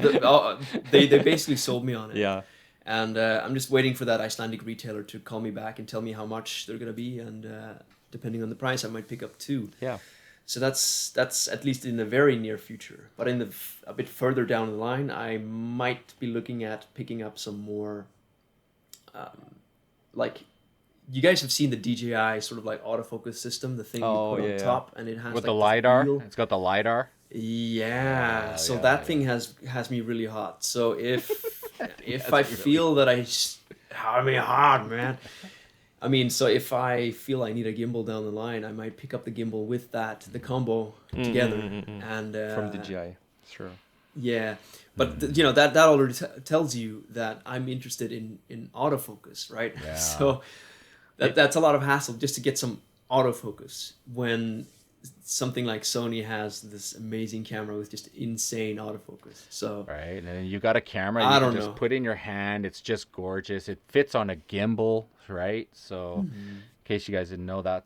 S3: they basically sold me on it.
S2: Yeah.
S3: And I'm just waiting for that Icelandic retailer to call me back and tell me how much they're gonna be, and depending on the price, I might pick up two.
S2: Yeah.
S3: So that's at least in the very near future. But in a bit further down the line, I might be looking at picking up some more. Like, you guys have seen the DJI sort of like autofocus system, the thing you
S2: Oh,
S3: put on
S2: yeah.
S3: top, and it has
S1: With
S3: like
S1: the
S3: this
S1: LiDAR.
S3: wheel.
S1: It's got the LiDAR.
S3: Yeah, so
S1: yeah,
S3: that
S1: yeah.
S3: thing has me really hot. So if I feel that I mean hard, man. I mean, so if I feel I need a gimbal down the line, I might pick up the gimbal with the combo together, and
S2: From DJI. Sure.
S3: yeah. But you know that already tells you that I'm interested in autofocus, right?
S1: Yeah.
S3: So that's a lot of hassle just to get some autofocus when something like Sony has this amazing camera with just insane autofocus. So
S1: Right, and then you got a camera
S3: I
S1: you
S3: don't
S1: can just
S3: know.
S1: put in your hand. It's just gorgeous. It fits on a gimbal, right? So, in case you guys didn't know that,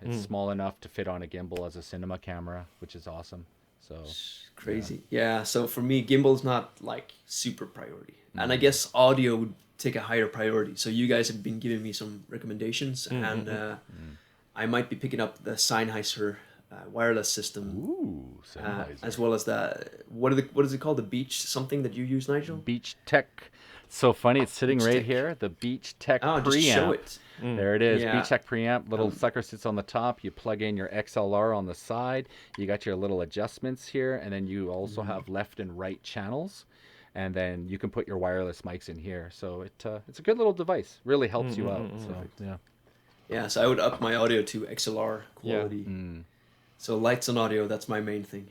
S1: it's small enough to fit on a gimbal as a cinema camera, which is awesome. So,
S3: crazy. Yeah. So for me, gimbal's not like super priority, and I guess audio would take a higher priority. So you guys have been giving me some recommendations, and I might be picking up the Sennheiser wireless system.
S1: ooh, Sennheiser.
S3: As well as what is it called, the Beach something that you use, Nigel?
S1: Beach Tech. So funny, it's sitting
S3: Beach
S1: right
S3: Tech.
S1: here. The Beach Tech
S3: Oh,
S1: preamp.
S3: just show it.
S1: There it is.
S3: Yeah.
S1: Beach Tech preamp. Little sucker sits on the top. You plug in your XLR on the side. You got your little adjustments here, and then you also have left and right channels. And then you can put your wireless mics in here. So it's a good little device. Really helps you out. So yeah.
S3: Yeah, so I would up my audio to XLR quality. So lights and audio, that's my main thing.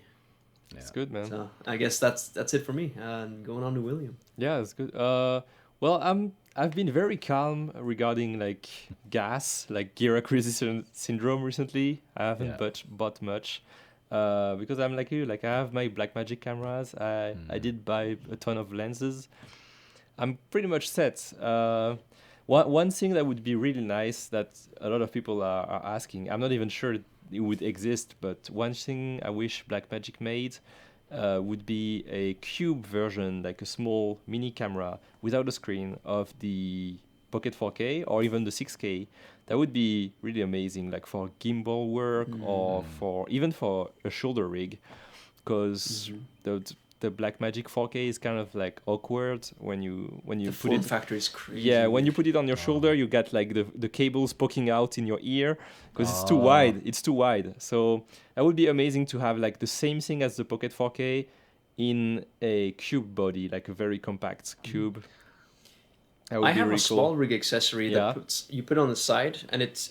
S2: It's good, man.
S3: So I guess that's it for me. And going on to William.
S2: Yeah, it's good. Well, I've been very calm regarding like gas, like gear acquisition syndrome recently. I haven't
S1: Yeah.
S2: bought much because I'm like you. Like I have my Blackmagic cameras. I did buy a ton of lenses. I'm pretty much set. One thing that would be really nice that a lot of people are asking, I'm not even sure it would exist, but one thing I wish Blackmagic made would be a cube version, like a small mini camera without a screen of the Pocket 4K or even the 6K. That would be really amazing, like for gimbal work or for even for a shoulder rig, because the Blackmagic 4K is kind of like awkward when you
S3: The
S2: put
S3: form
S2: it.
S3: factor is crazy.
S2: Yeah, when you
S3: weird.
S2: put it on your shoulder, you got like the cables poking out in your ear because it's too
S1: Oh.
S2: wide. It's too wide. So that would be amazing to have like the same thing as the Pocket 4K in a cube body, like a very compact cube. That would
S3: I
S2: be
S3: have
S2: really
S3: a small
S2: cool.
S3: rig accessory
S2: Yeah.
S3: that you put on the side, and it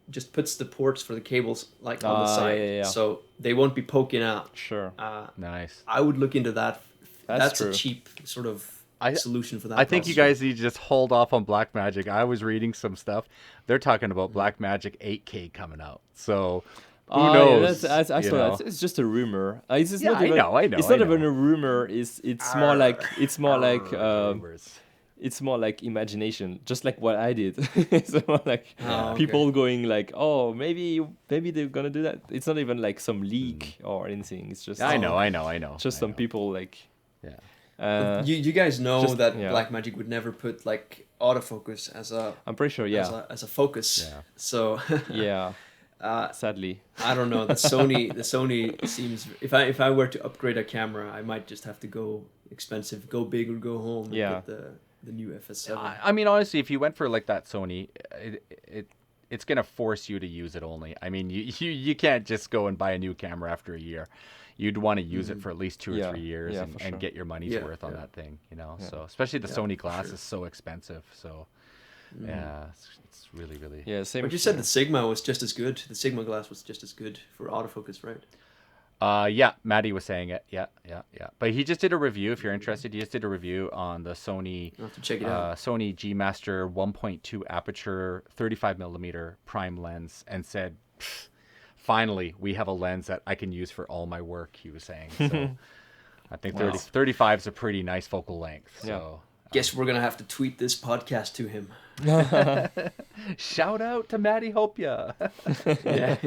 S3: just puts the ports for the cables like on the
S2: Ah,
S3: side,
S2: yeah.
S3: so they won't be poking out.
S2: Sure.
S1: Nice.
S3: I would look into that.
S2: That's
S3: A
S2: true.
S3: cheap sort of
S1: I-
S3: solution for that.
S1: I think you
S3: processor.
S1: guys need to just hold off on Blackmagic. I was reading some stuff. They're talking about Blackmagic 8K coming out. So who
S2: Yeah,
S1: knows?
S2: I
S1: you
S2: saw
S1: know?
S2: that. It's just a rumor. It's just
S1: Yeah,
S2: not
S1: I
S2: even,
S1: know,
S2: It's
S1: I
S2: not even
S1: know.
S2: a rumor. It's more like
S1: Rumors.
S2: it's more like imagination, just like what I did. It's more like
S3: Oh, okay.
S2: people going like, oh, maybe they're gonna do that. It's not even like some leak or anything. It's just
S1: I know.
S2: just
S1: I
S2: some
S1: know.
S2: people like.
S1: Yeah.
S3: You guys know
S2: just-
S3: that
S2: yeah.
S3: Blackmagic would never put like autofocus as a
S2: I'm pretty sure. Yeah.
S3: as a focus.
S1: Yeah.
S3: So
S2: Yeah.
S3: uh,
S2: Sadly.
S3: I don't know. The Sony seems. If I were to upgrade a camera, I might just have to go expensive, go big or go home. And
S2: Yeah.
S3: get the new FS7.
S1: I mean, honestly, if you went for like that Sony, it's gonna force you to use it only. I mean, you can't just go and buy a new camera after a year. You'd want to use it for at least 2 or
S2: Yeah.
S1: 3 years
S2: Yeah,
S1: and,
S2: for sure.
S1: and get your money's
S3: Yeah,
S1: worth on
S3: yeah.
S1: that thing, you know.
S2: Yeah.
S1: So especially the
S3: Yeah,
S1: Sony
S3: for
S1: glass
S3: sure.
S1: is so expensive. So yeah, it's really.
S2: Yeah. Same.
S3: But you said the Sigma was just as good. The Sigma glass was just as good for autofocus, right?
S1: Yeah, Maddie was saying it. Yeah. But he just did a review. If you're interested, he just did a review on the Sony
S3: I'll have to check it out.
S1: Sony G Master 1.2 aperture 35 millimeter prime lens, and said, "Pfft, finally, we have a lens that I can use for all my work." He was saying. So I think 35 is a pretty nice focal length. So
S3: Guess we're gonna have to tweet this podcast to him.
S1: shout out to Maddie Hopia.
S3: Yeah.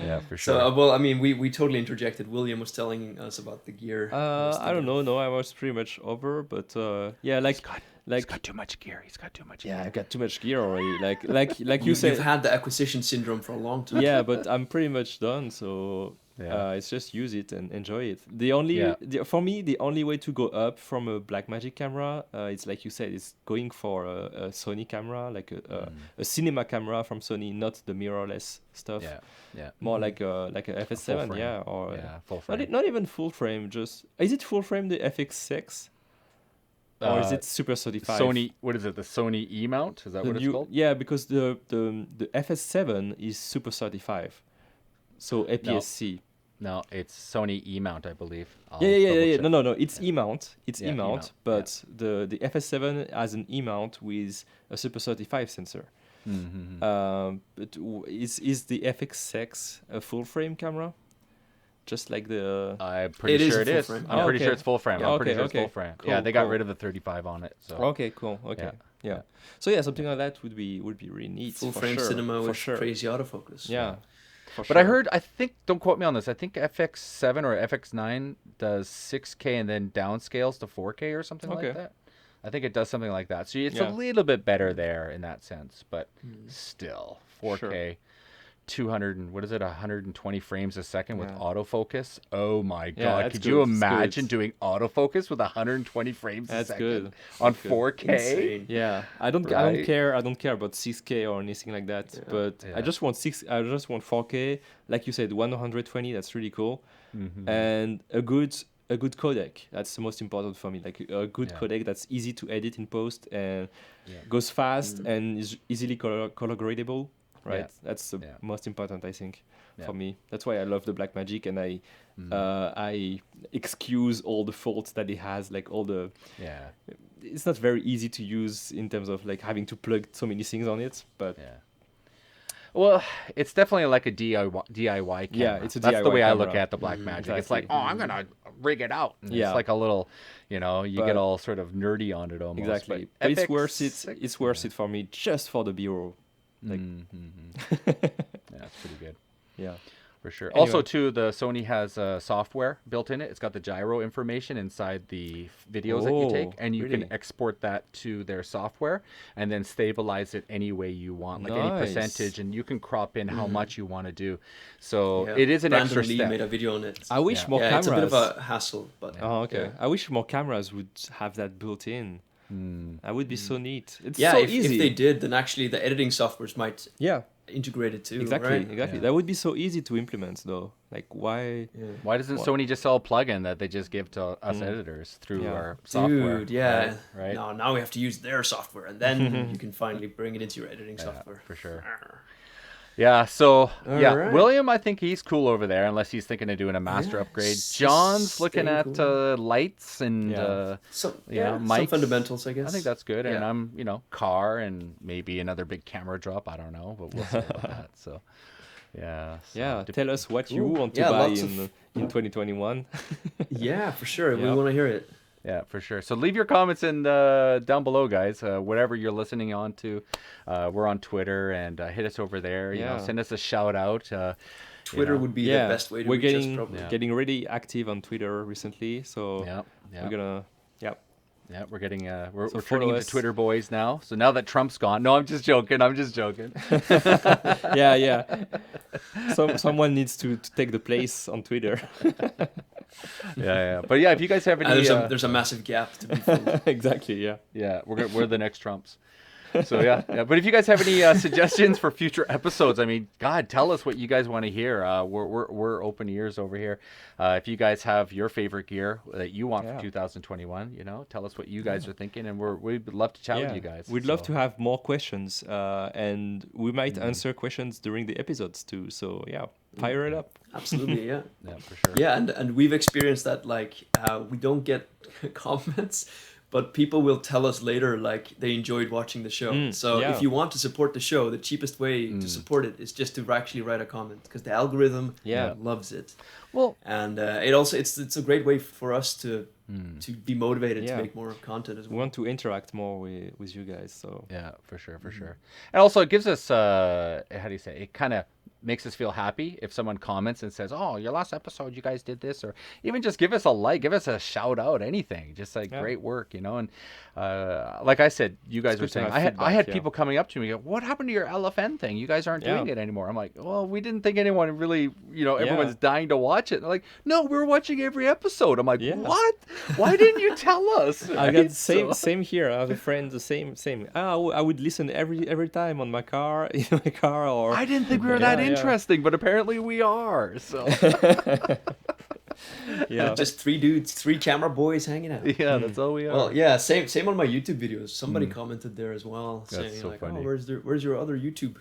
S1: Yeah, for sure.
S3: So, well, I mean, we totally interjected. William was telling us about the gear.
S2: I don't know. No, I was pretty much over, but yeah, like
S1: He's got too much gear. He's got too much gear.
S2: yeah, I got too much gear already. Like you
S3: You've
S2: said.
S3: had the acquisition syndrome for a long time.
S2: Yeah, but I'm pretty much done. So
S1: Yeah.
S2: it's just use it and enjoy it. The only
S1: Yeah.
S2: for me, the only way to go up from a Blackmagic camera, it's like you said, it's going for a Sony camera, like a cinema camera from Sony, not the mirrorless stuff.
S1: Yeah.
S2: More like a FS7,
S1: frame.
S2: yeah, or
S1: Yeah, full
S2: not,
S1: frame.
S2: not even full frame. Just is it full frame the FX6 or is it Super 35?
S1: Sony, what is it? The Sony E mount? Is that what it's called?
S2: Yeah, because the FS7 is Super 35, so APS-C.
S1: No, it's Sony E mount, I believe. I'll
S2: Yeah.
S1: double check.
S2: No. It's E-mount. It's
S1: Yeah,
S2: E-mount,
S1: E-mount,
S2: but the FS7 has an E-mount with a Super 35 sensor. But is the FX6 a full frame camera? Just like the
S1: I'm pretty
S3: It is
S1: sure
S3: a
S1: it
S3: full
S1: is.
S3: frame.
S1: I'm
S2: Oh,
S1: pretty
S2: okay.
S1: sure it's full frame.
S2: Yeah,
S1: I'm pretty
S2: okay,
S1: sure it's full
S2: okay.
S1: frame.
S2: Cool,
S1: Yeah, they got
S2: cool.
S1: rid of the 35 on it. So
S2: Okay, cool. Okay, yeah. So yeah, something like that would be really neat.
S3: Full
S2: for
S3: frame
S2: sure,
S3: cinema
S2: for
S3: with
S2: sure.
S3: crazy autofocus.
S2: Yeah. For
S1: But I
S2: sure.
S1: heard, I think, don't quote me on this. I think FX7 or FX9 does 6K and then downscales to 4K or something
S2: Okay.
S1: like that. I think it does something like that. So it's
S2: Yeah.
S1: a little bit better there in that sense, but still 4K, 200 and what is it, 120 frames a second with
S2: Yeah.
S1: autofocus. Oh my
S2: Yeah,
S1: god!
S2: that's
S1: Could
S2: good,
S1: you
S2: it's good.
S1: imagine doing autofocus with 120 frames
S2: That's
S1: a second
S2: good.
S1: on
S2: That's good.
S1: 4K?
S3: Insane.
S2: Yeah, I don't
S1: Right?
S2: care about 6K or anything like that. But
S1: Yeah.
S2: I just want 4K, like you said, 120. That's really cool,
S1: Mm-hmm.
S2: and a good codec. That's the most important for me. Like a good
S1: Yeah.
S2: codec that's easy to edit in post and goes fast and is easily color gradable. Right,
S1: Yeah.
S2: that's the
S1: Yeah.
S2: most important, I think,
S1: Yeah.
S2: for me. That's why I love the Blackmagic, and I excuse all the faults that it has, like all the.
S1: Yeah,
S2: It's not very easy to use in terms of like having to plug so many things on it, but
S1: yeah. Well, it's definitely like a DIY camera.
S2: Yeah, it's a
S1: That's the
S2: DIY
S1: way I look
S2: camera.
S1: at the Blackmagic. It's
S2: exactly.
S1: like, oh, I'm gonna rig it out. And
S2: Yeah.
S1: It's like a little, you know, you
S2: But-
S1: get all sort of nerdy on it almost.
S2: Exactly.
S1: But
S2: But it's
S1: Epic
S2: worth it.
S1: six-
S2: It's worth it for me just for the B-roll. Like,
S1: Yeah, it's pretty good.
S2: yeah.
S1: For sure.
S2: Anyway.
S1: Also, too, the Sony has software built in it. It's got the gyro information inside the videos that you take,
S2: Oh,
S1: and you
S2: really?
S1: can export that to their software and then stabilize it any way you want, like any
S2: Nice.
S1: percentage, and you can crop in how much you want to do. So
S3: Yeah.
S1: it is an
S3: Brandon
S1: extra
S3: Lee
S1: step.
S3: made a video on it.
S2: I wish
S1: Yeah.
S2: more
S3: Yeah,
S2: cameras.
S3: it's a bit of a hassle, but
S2: Oh, okay.
S3: yeah.
S2: I wish more cameras would have that built in. That would be so neat. It's
S3: Yeah,
S2: so
S3: if
S2: easy.
S3: they did, then actually the editing softwares might
S2: Yeah,
S3: integrate it too.
S2: exactly,
S3: right?
S2: exactly.
S1: Yeah.
S2: That would be so easy to implement, though. Like, why?
S3: Yeah.
S1: Why doesn't
S2: What?
S1: Sony just sell a plugin that they just give to us editors through
S2: Yeah.
S1: our software?
S3: Dude, yeah.
S1: Right?
S3: No, now we have to use their software, and then you can finally bring it into your editing
S1: Yeah,
S3: software.
S1: for sure. Yeah, so yeah,
S3: Alright.
S1: William, I think he's cool over there, unless he's thinking of doing a master
S3: Yeah,
S1: upgrade.
S3: s-
S1: John's looking
S3: staying
S1: at
S3: cool.
S1: lights and
S2: Yeah.
S3: So
S1: Yeah,
S3: some
S1: mics.
S3: fundamentals, I guess.
S1: I think that's good. And
S3: Yeah.
S1: I'm, car and maybe another big camera drop. I don't know, but we'll see about that. So yeah, so
S2: Yeah,
S1: dep-
S2: tell us what you
S3: Cool.
S2: want to
S3: Yeah,
S2: buy
S3: lots
S2: in 2021.
S3: Yeah, for sure. We
S2: Yeah.
S3: want to hear it.
S1: yeah, for sure. So leave your comments in down below, guys. Whatever you're listening on to, we're on Twitter and hit us over there.
S2: Yeah.
S1: Send us a shout out.
S3: Twitter
S1: know.
S3: would be
S2: Yeah,
S3: the best way to
S2: we're
S3: reach us,
S2: getting
S3: probably.
S1: Yeah.
S2: getting really active on Twitter recently, so
S1: Yeah, yeah.
S2: we're gonna
S1: Yeah, we're getting we're
S2: So
S1: turning
S2: follow
S1: into
S2: us.
S1: Twitter boys now. So now that Trump's gone, no, I'm just joking. I'm just joking.
S2: yeah. Someone needs to take the place on Twitter.
S1: Yeah. But yeah, if you guys have
S3: And
S1: any,
S3: there's a massive gap to be filled.
S2: Exactly. Yeah.
S1: yeah, we're the next Trumps. So yeah. But if you guys have any suggestions for future episodes, I mean, God, tell us what you guys want to hear. We're open ears over here. If you guys have your favorite gear that you want
S2: Yeah.
S1: for 2021, tell us what you guys are thinking, and we'd love to chat with you guys.
S2: We'd love
S1: So,
S2: to have more questions, and we might answer questions during the episodes too. So yeah, fire it up.
S3: Absolutely, yeah.
S1: Yeah, for sure.
S3: Yeah, and we've experienced that, like, we don't get comments, but people will tell us later, like, they enjoyed watching the show. So
S2: yeah.
S3: if you want to support the show, the cheapest way to support it is just to actually write a comment, because the algorithm
S2: Yeah.
S3: loves it.
S1: Well,
S3: And it's a great way for us to be motivated
S2: Yeah.
S3: to make more content as
S2: We
S3: well.
S2: want to interact more with you guys. So
S1: yeah, for sure. And also, it gives us how do you say? It kind of makes us feel happy if someone comments and says, "Oh, your last episode, you guys did this," or even just give us a like, give us a shout out, anything. Just like
S2: Yeah.
S1: great work, And like I said, you guys
S2: It's
S1: were
S2: good to
S1: saying,
S2: have
S1: I had
S2: feedback, yeah.
S1: people coming up to me, go, "What happened to your LFN thing? You guys aren't doing
S2: Yeah.
S1: it anymore." I'm like, "Well, we didn't think anyone really, everyone's
S2: Yeah.
S1: dying to watch it." They're like, "No, we were watching every episode." I'm like,
S2: Yeah.
S1: "What? Why didn't you tell us?"
S2: I
S1: Right?
S2: got same
S1: So-
S2: same here. I have a friend the same. I would listen every time on my car in my car or
S1: I didn't think we were
S2: Yeah,
S1: that
S2: yeah.
S1: interesting, but apparently we are. So
S2: yeah.
S3: Just three dudes, three camera boys hanging out.
S1: yeah, that's all we are.
S3: Well, yeah, same on my YouTube videos. Somebody commented there as well,
S1: That's
S3: saying
S1: so
S3: like,
S1: funny.
S3: "Oh, where's your other YouTube?"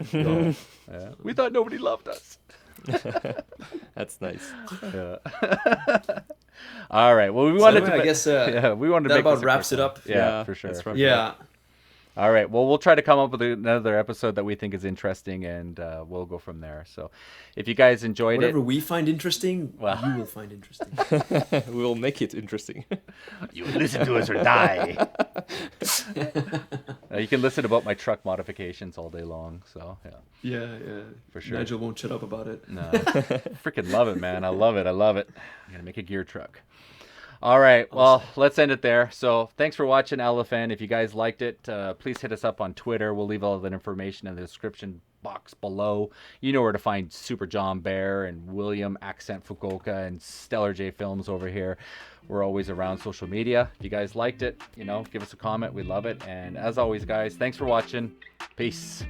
S1: Yeah. We thought nobody loved us.
S2: That's nice.
S1: Yeah. All right. Well, we
S3: So
S1: wanted
S3: anyway,
S1: to.
S3: I
S1: ma-
S3: guess
S1: yeah, we wanted to
S3: that
S1: make
S3: about
S1: this a
S3: wraps
S1: quick
S3: it
S1: one.
S3: up.
S1: Yeah,
S2: Yeah,
S1: for sure.
S2: that's right.
S3: Yeah.
S1: All right. Well, we'll try to come up with another episode that we think is interesting, and we'll go from there. So, if you guys enjoyed
S3: Whatever
S1: it,
S3: we find interesting,
S1: Well.
S3: you will find interesting.
S2: We will make it interesting.
S1: you listen to us or die. You can listen about my truck modifications all day long. So yeah.
S3: Yeah.
S1: For sure.
S3: Nigel won't shut up about it.
S1: No, freaking love it, man. I love it. I'm gonna make a gear truck. All right, well, let's end it there. So thanks for watching LFN. If you guys liked it, please hit us up on Twitter. We'll leave all that information in the description box below. You know where to find Super John Bear and William Accent Fukuoka and Stellar J Films over here. We're always around social media. If you guys liked it, give us a comment. We love it. And as always, guys, thanks for watching. Peace.